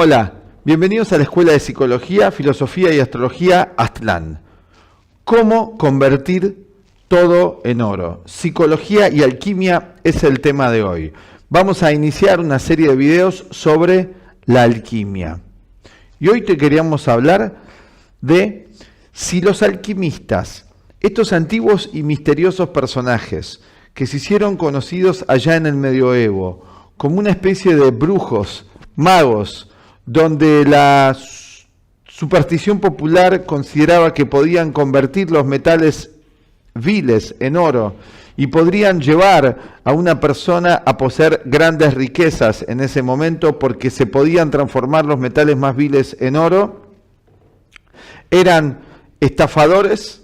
Hola, bienvenidos a la Escuela de Psicología, Filosofía y Astrología Aztlán. ¿Cómo convertir todo en oro? Psicología y alquimia es el tema de hoy. Vamos a iniciar una serie de videos sobre la alquimia. Y hoy te queríamos hablar de si los alquimistas, estos antiguos y misteriosos personajes que se hicieron conocidos allá en el medioevo como una especie de brujos, magos, donde la superstición popular consideraba que podían convertir los metales viles en oro y podrían llevar a una persona a poseer grandes riquezas en ese momento porque se podían transformar los metales más viles en oro. Eran estafadores,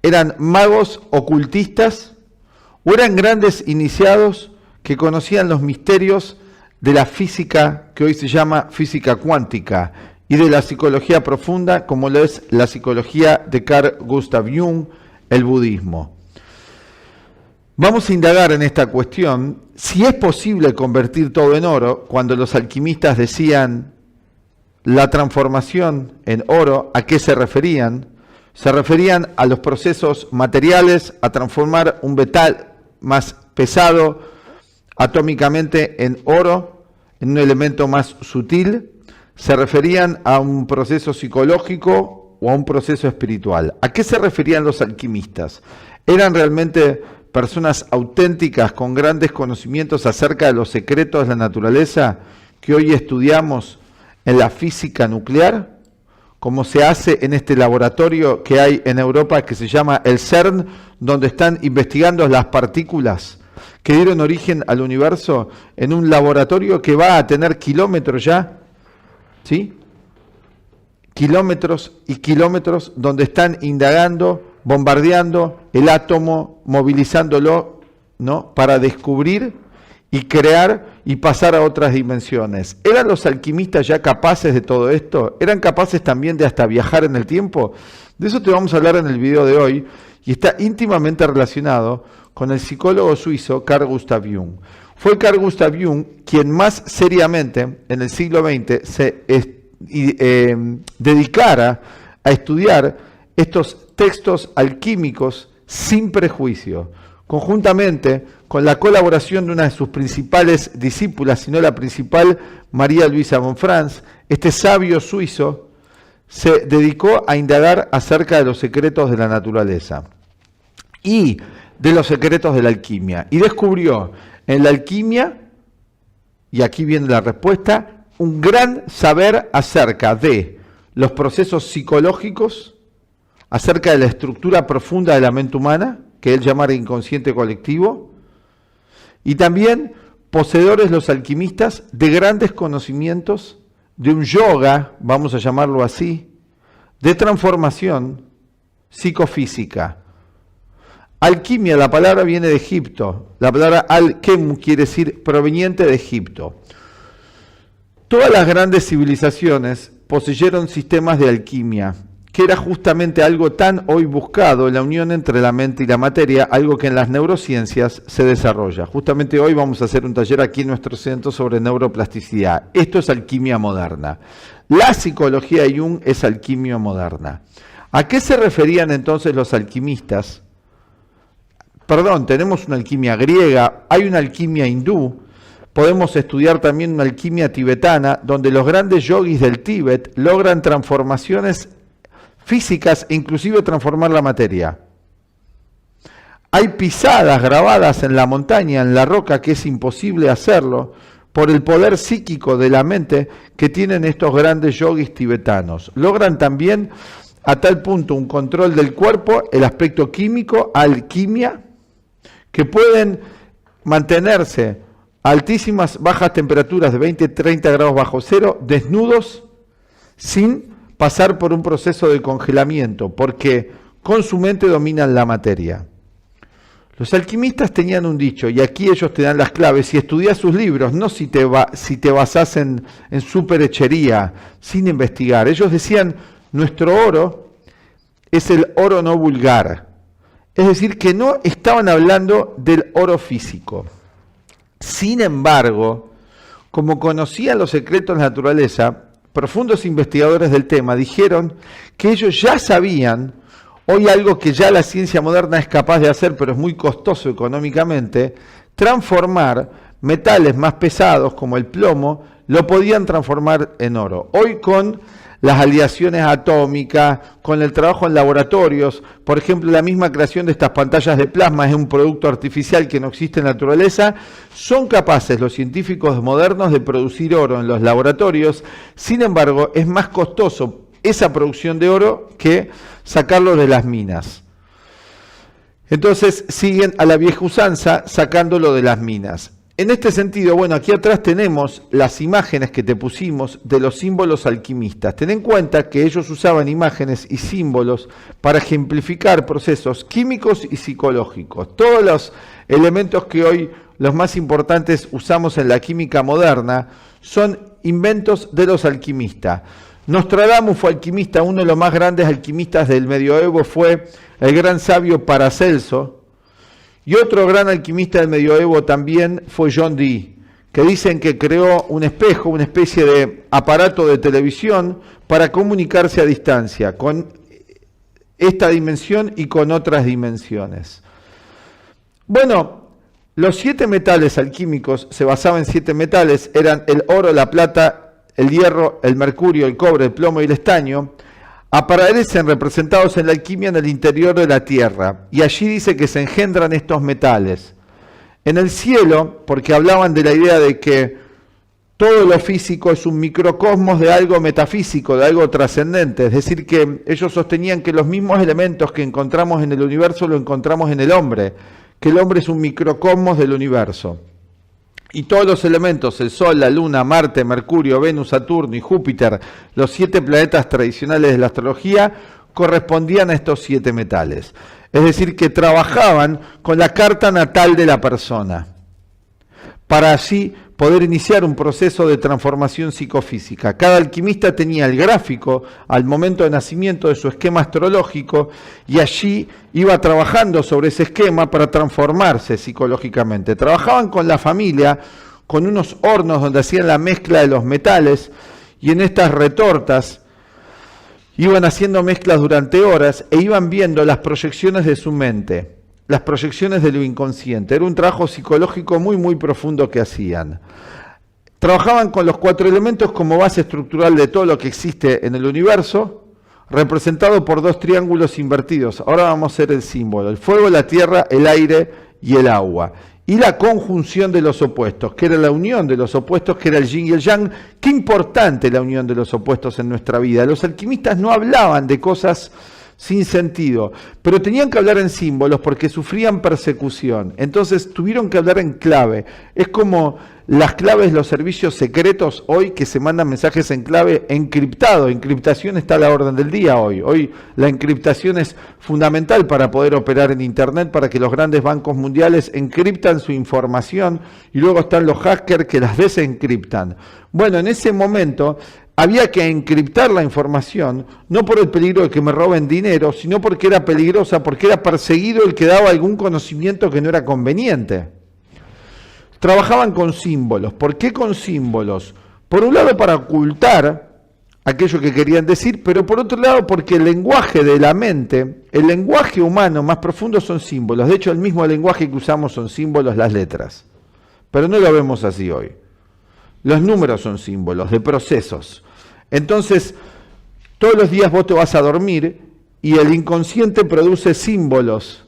eran magos ocultistas o eran grandes iniciados que conocían los misterios de la física que hoy se llama física cuántica y de la psicología profunda como lo es la psicología de Carl Gustav Jung, el budismo. Vamos a indagar en esta cuestión si es posible convertir todo en oro cuando los alquimistas decían la transformación en oro, ¿a qué se referían? Se referían a los procesos materiales, a transformar un metal más pesado atómicamente en oro, en un elemento más sutil. Se referían a un proceso psicológico o a un proceso espiritual. ¿A qué se referían los alquimistas? ¿Eran realmente personas auténticas con grandes conocimientos acerca de los secretos de la naturaleza que hoy estudiamos en la física nuclear, como se hace en este laboratorio que hay en Europa que se llama el CERN, donde están investigando las partículas que dieron origen al universo en un laboratorio que va a tener kilómetros ya, ¿sí? Kilómetros y kilómetros donde están indagando, bombardeando el átomo, movilizándolo, ¿no? Para descubrir y crear y pasar a otras dimensiones. ¿Eran los alquimistas ya capaces de todo esto? ¿Eran capaces también de hasta viajar en el tiempo? De eso te vamos a hablar en el video de hoy y está íntimamente relacionado con el psicólogo suizo Carl Gustav Jung. Fue Carl Gustav Jung quien más seriamente en el siglo XX se dedicara a estudiar estos textos alquímicos sin prejuicio, conjuntamente con la colaboración de una de sus principales discípulas, si no la principal, María Luisa von Franz. Este sabio suizo se dedicó a indagar acerca de los secretos de la naturaleza y de los secretos de la alquimia. Y descubrió en la alquimia, y aquí viene la respuesta, un gran saber acerca de los procesos psicológicos, acerca de la estructura profunda de la mente humana, que él llamara inconsciente colectivo, y también poseedores los alquimistas de grandes conocimientos de un yoga, vamos a llamarlo así, de transformación psicofísica. Alquimia, la palabra viene de Egipto, la palabra al-kem quiere decir proveniente de Egipto. Todas las grandes civilizaciones poseyeron sistemas de alquimia, que era justamente algo tan hoy buscado, la unión entre la mente y la materia, algo que en las neurociencias se desarrolla. Justamente hoy vamos a hacer un taller aquí en nuestro centro sobre neuroplasticidad. Esto es alquimia moderna. La psicología de Jung es alquimia moderna. ¿A qué se referían entonces los alquimistas? Perdón, tenemos una alquimia griega, hay una alquimia hindú, podemos estudiar también una alquimia tibetana, donde los grandes yogis del Tíbet logran transformaciones físicas e inclusive transformar la materia. Hay pisadas grabadas en la montaña, en la roca, que es imposible hacerlo por el poder psíquico de la mente que tienen estos grandes yogis tibetanos. Logran también a tal punto un control del cuerpo, el aspecto químico, alquimia, que pueden mantenerse a altísimas bajas temperaturas de 20-30 grados bajo cero, desnudos, sin pasar por un proceso de congelamiento, porque con su mente dominan la materia. Los alquimistas tenían un dicho, y aquí ellos te dan las claves, si estudias sus libros, no si te basás en superhechería, sin investigar. Ellos decían, nuestro oro es el oro no vulgar. Es decir, que no estaban hablando del oro físico. Sin embargo, como conocían los secretos de la naturaleza, profundos investigadores del tema dijeron que ellos ya sabían, hoy algo que ya la ciencia moderna es capaz de hacer, pero es muy costoso económicamente, transformar metales más pesados como el plomo, lo podían transformar en oro. Hoy con las aleaciones atómicas, con el trabajo en laboratorios, por ejemplo, la misma creación de estas pantallas de plasma es un producto artificial que no existe en la naturaleza, son capaces los científicos modernos de producir oro en los laboratorios. Sin embargo, es más costoso esa producción de oro que sacarlo de las minas. Entonces siguen a la vieja usanza sacándolo de las minas. En este sentido, bueno, aquí atrás tenemos las imágenes que te pusimos de los símbolos alquimistas. Ten en cuenta que ellos usaban imágenes y símbolos para ejemplificar procesos químicos y psicológicos. Todos los elementos que hoy los más importantes usamos en la química moderna son inventos de los alquimistas. Nostradamus fue alquimista, uno de los más grandes alquimistas del medioevo fue el gran sabio Paracelso. Y otro gran alquimista del medioevo también fue John Dee, que dicen que creó un espejo, una especie de aparato de televisión para comunicarse a distancia con esta dimensión y con otras dimensiones. Bueno, los 7 metales alquímicos se basaban en 7 metales, eran el oro, la plata, el hierro, el mercurio, el cobre, el plomo y el estaño. Aparecen representados en la alquimia en el interior de la tierra, y allí dice que se engendran estos metales. En el cielo, porque hablaban de la idea de que todo lo físico es un microcosmos de algo metafísico, de algo trascendente, es decir, que ellos sostenían que los mismos elementos que encontramos en el universo lo encontramos en el hombre, que el hombre es un microcosmos del universo. Y todos los elementos, el Sol, la Luna, Marte, Mercurio, Venus, Saturno y Júpiter, los 7 planetas tradicionales de la astrología, correspondían a estos 7 metales. Es decir, que trabajaban con la carta natal de la persona, para así poder iniciar un proceso de transformación psicofísica. Cada alquimista tenía el gráfico al momento de nacimiento de su esquema astrológico y allí iba trabajando sobre ese esquema para transformarse psicológicamente. Trabajaban con la familia, con unos hornos donde hacían la mezcla de los metales y en estas retortas iban haciendo mezclas durante horas e iban viendo las proyecciones de su mente, las proyecciones de lo inconsciente. Era un trabajo psicológico muy profundo que hacían. Trabajaban con los 4 elementos como base estructural de todo lo que existe en el universo, representado por 2 triángulos invertidos. Ahora vamos a hacer el símbolo: el fuego, la tierra, el aire y el agua. Y la conjunción de los opuestos, que era la unión de los opuestos, que era el yin y el yang. Qué importante la unión de los opuestos en nuestra vida. Los alquimistas no hablaban de cosas sin sentido, pero tenían que hablar en símbolos porque sufrían persecución, entonces tuvieron que hablar en clave. Es como las claves de los servicios secretos hoy, que se mandan mensajes en clave encriptado. Encriptación está a la orden del día hoy la encriptación es fundamental para poder operar en internet, para que los grandes bancos mundiales encriptan su información y luego están los hackers que las desencriptan. Bueno, en ese momento había que encriptar la información, no por el peligro de que me roben dinero, sino porque era peligrosa, porque era perseguido el que daba algún conocimiento que no era conveniente. Trabajaban con símbolos. ¿Por qué con símbolos? Por un lado, para ocultar aquello que querían decir, pero por otro lado, porque el lenguaje de la mente, el lenguaje humano más profundo son símbolos. De hecho, el mismo lenguaje que usamos son símbolos, las letras. Pero no lo vemos así hoy. Los números son símbolos de procesos. Entonces, todos los días vos te vas a dormir y el inconsciente produce símbolos.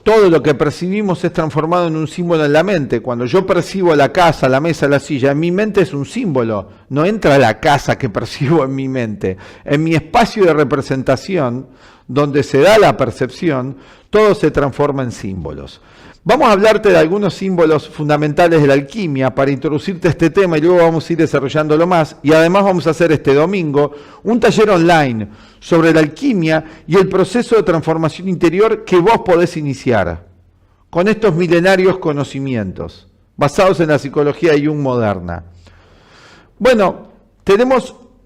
Todo lo que percibimos es transformado en un símbolo en la mente. Cuando yo percibo la casa, la mesa, la silla, en mi mente es un símbolo. No entra la casa que percibo en mi mente. En mi espacio de representación, donde se da la percepción, todo se transforma en símbolos. Vamos a hablarte de algunos símbolos fundamentales de la alquimia para introducirte a este tema y luego vamos a ir desarrollándolo más. Y además vamos a hacer este domingo un taller online sobre la alquimia y el proceso de transformación interior que vos podés iniciar con estos milenarios conocimientos basados en la psicología Jung moderna. Bueno,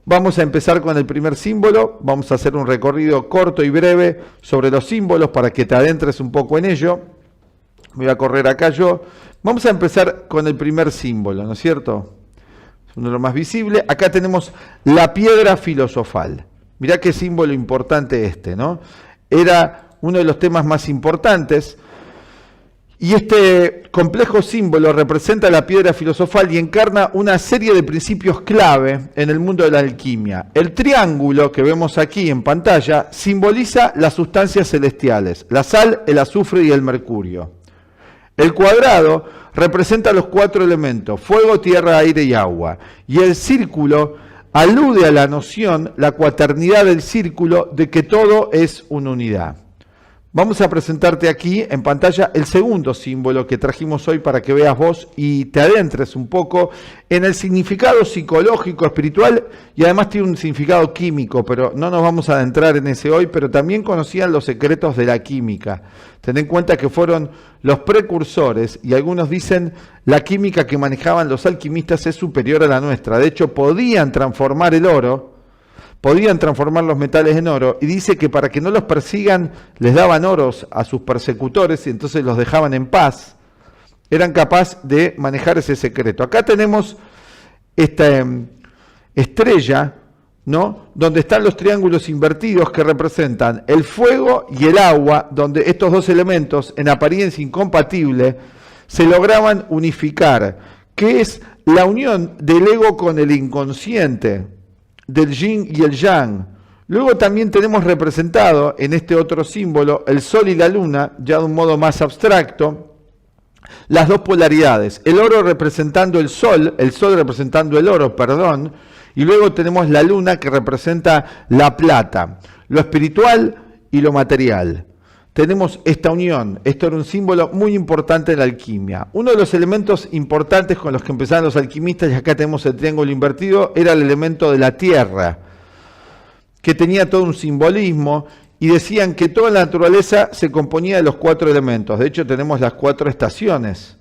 vamos a empezar con el primer símbolo. Vamos a hacer un recorrido corto y breve sobre los símbolos para que te adentres un poco en ello. voy a correr acá yo. Vamos a empezar con el primer símbolo, ¿no es cierto? Es uno de los más visibles. Acá tenemos la piedra filosofal. Mirá qué símbolo importante este, ¿no? Era uno de los temas más importantes. Y este complejo símbolo representa la piedra filosofal y encarna una serie de principios clave en el mundo de la alquimia. El triángulo que vemos aquí en pantalla simboliza las sustancias celestiales, la sal, el azufre y el mercurio. El cuadrado representa los 4 elementos, fuego, tierra, aire y agua. Y el círculo alude a la noción, la cuaternidad del círculo, de que todo es una unidad. Vamos a presentarte aquí en pantalla el segundo símbolo que trajimos hoy para que veas vos y te adentres un poco en el significado psicológico, espiritual y además tiene un significado químico, pero no nos vamos a adentrar en ese hoy, pero también conocían los secretos de la química. Ten en cuenta que fueron los precursores y algunos dicen la química que manejaban los alquimistas es superior a la nuestra. De hecho, podían transformar el oro, podían transformar los metales en oro, y dice que para que no los persigan les daban oros a sus persecutores y entonces los dejaban en paz. Eran capaces de manejar ese secreto. Acá tenemos esta estrella, ¿no? Donde están los triángulos invertidos que representan el fuego y el agua, donde estos dos elementos en apariencia incompatible se lograban unificar, que es la unión del ego con el inconsciente, del yin y el yang. Luego también tenemos representado en este otro símbolo el sol y la luna, ya de un modo más abstracto, las dos polaridades, el oro representando el sol representando el oro, perdón, y luego tenemos la luna que representa la plata, lo espiritual y lo material. Tenemos esta unión, esto era un símbolo muy importante en la alquimia. Uno de los elementos importantes con los que empezaron los alquimistas, y acá tenemos el triángulo invertido, era el elemento de la tierra, que tenía todo un simbolismo, y decían que toda la naturaleza se componía de los 4 elementos. De hecho, tenemos las 4 estaciones,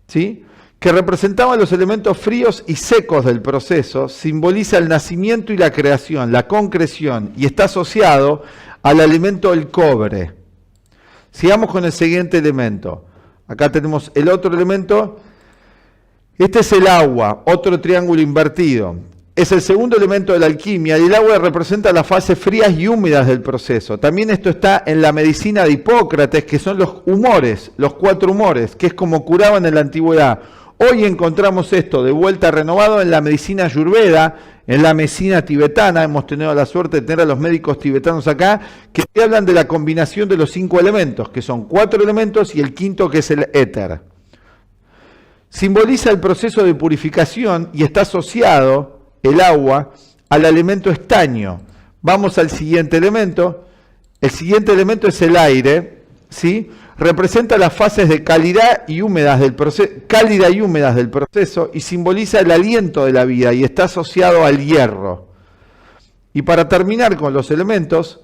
¿sí?, que representaban los elementos fríos y secos del proceso, simboliza el nacimiento y la creación, la concreción, y está asociado al elemento del cobre. Sigamos con el siguiente elemento. Acá tenemos el otro elemento. Este es el agua, otro triángulo invertido. Es el segundo elemento de la alquimia y el agua representa las fases frías y húmedas del proceso. También esto está en la medicina de Hipócrates, que son los humores, los 4 humores, que es como curaban en la antigüedad. Hoy encontramos esto de vuelta renovado en la medicina ayurveda, en la medicina tibetana. Hemos tenido la suerte de tener a los médicos tibetanos acá, que te hablan de la combinación de los 5 elementos, que son 4 elementos y el quinto que es el éter. Simboliza el proceso de purificación y está asociado el agua al elemento estaño. Vamos al siguiente elemento. El siguiente elemento es el aire, ¿sí? Representa las fases de cálida y húmedas del proceso y simboliza el aliento de la vida y está asociado al hierro. Y para terminar con los elementos,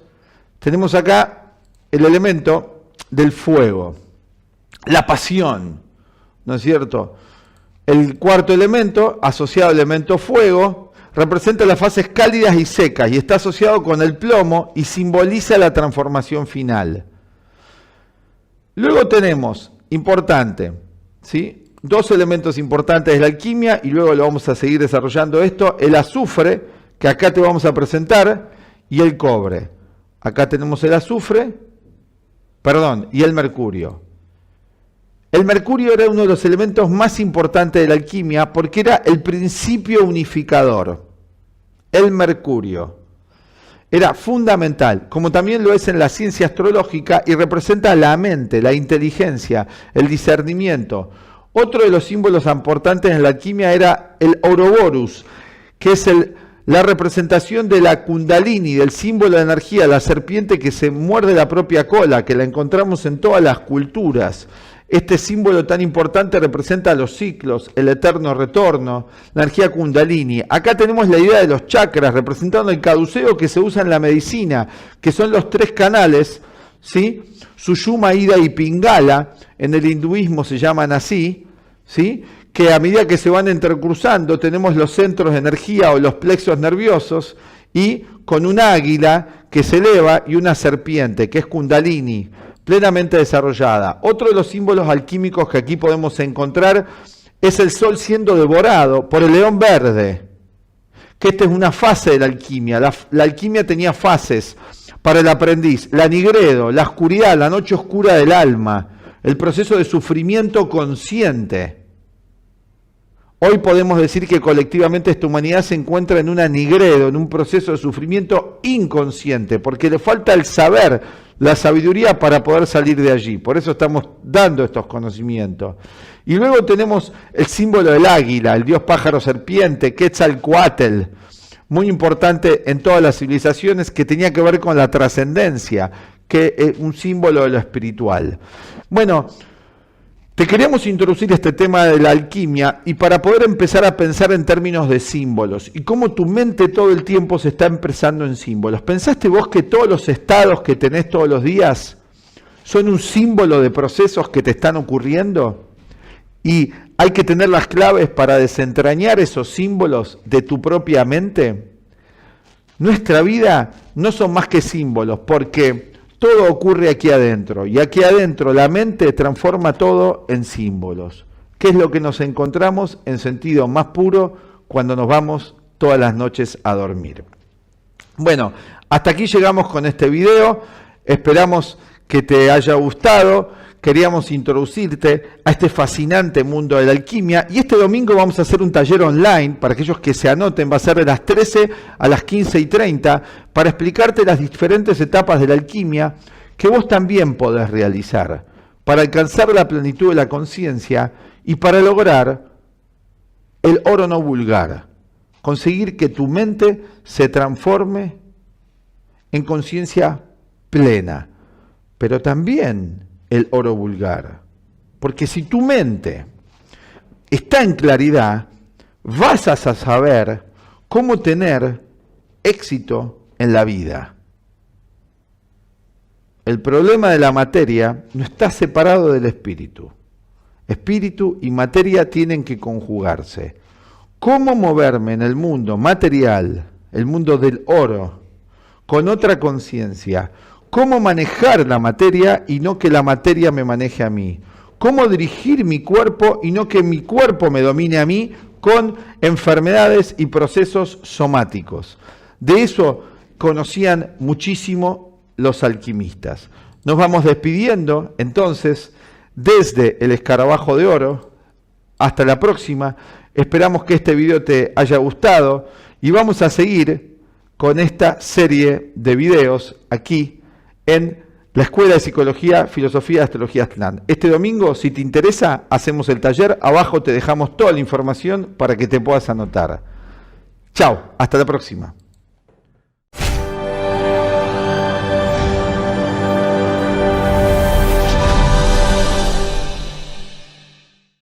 tenemos acá el elemento del fuego, la pasión, ¿no es cierto? El cuarto elemento, asociado al elemento fuego, representa las fases cálidas y secas y está asociado con el plomo y simboliza la transformación final. Luego tenemos, importante, ¿sí?, 2 elementos importantes de la alquimia y luego lo vamos a seguir desarrollando esto, el azufre, que acá te vamos a presentar, y el cobre. Acá tenemos el azufre, y el mercurio. El mercurio era uno de los elementos más importantes de la alquimia porque era el principio unificador. El mercurio era fundamental, como también lo es en la ciencia astrológica, y representa la mente, la inteligencia, el discernimiento. Otro de los símbolos importantes en la alquimia era el Ouroboros, que es la representación de la Kundalini, del símbolo de energía, la serpiente que se muerde la propia cola, que la encontramos en todas las culturas. Este símbolo tan importante representa los ciclos, el eterno retorno, la energía Kundalini. Acá tenemos la idea de los chakras, representando el caduceo que se usa en la medicina, que son los 3 canales, ¿sí? Sushumna, Ida y Pingala, en el hinduismo se llaman así, ¿sí?, que a medida que se van entrecruzando tenemos los centros de energía o los plexos nerviosos, y con un águila que se eleva y una serpiente, que es Kundalini. plenamente desarrollada. Otro de los símbolos alquímicos que aquí podemos encontrar es el sol siendo devorado por el león verde, que esta es una fase de la alquimia. La alquimia tenía fases para el aprendiz: la nigredo, la oscuridad, la noche oscura del alma, el proceso de sufrimiento consciente. Hoy podemos decir que colectivamente esta humanidad se encuentra en una nigredo, en un proceso de sufrimiento inconsciente, porque le falta el saber, la sabiduría para poder salir de allí. Por eso estamos dando estos conocimientos. Y luego tenemos el símbolo del águila, el dios pájaro serpiente, Quetzalcóatl, muy importante en todas las civilizaciones, que tenía que ver con la trascendencia, que es un símbolo de lo espiritual. Bueno, te queríamos introducir este tema de la alquimia y para poder empezar a pensar en términos de símbolos y cómo tu mente todo el tiempo se está expresando en símbolos. ¿Pensaste vos que todos los estados que tenés todos los días son un símbolo de procesos que te están ocurriendo? Y hay que tener las claves para desentrañar esos símbolos de tu propia mente. Nuestra vida no son más que símbolos, porque todo ocurre aquí adentro, y aquí adentro la mente transforma todo en símbolos. ¿Qué es lo que nos encontramos en sentido más puro cuando nos vamos todas las noches a dormir? Bueno, hasta aquí llegamos con este video. Esperamos que te haya gustado. Queríamos introducirte a este fascinante mundo de la alquimia, y este domingo vamos a hacer un taller online para aquellos que se anoten. Va a ser de las 13 a las 15:30 para explicarte las diferentes etapas de la alquimia que vos también podés realizar para alcanzar la plenitud de la conciencia y para lograr el oro no vulgar, conseguir que tu mente se transforme en conciencia plena, pero también el oro vulgar. Porque si tu mente está en claridad, vas a saber cómo tener éxito en la vida. El problema de la materia no está separado del espíritu. Espíritu y materia tienen que conjugarse. ¿Cómo moverme en el mundo material, el mundo del oro, con otra conciencia? ¿Cómo manejar la materia y no que la materia me maneje a mí? ¿Cómo dirigir mi cuerpo y no que mi cuerpo me domine a mí con enfermedades y procesos somáticos? De eso conocían muchísimo los alquimistas. Nos vamos despidiendo entonces desde el Escarabajo de Oro. Hasta la próxima. Esperamos que este video te haya gustado y vamos a seguir con esta serie de videos aquí en la Escuela de Psicología, Filosofía y Astrología Aztlán. Este domingo, si te interesa, hacemos el taller. Abajo te dejamos toda la información para que te puedas anotar. Chao, hasta la próxima.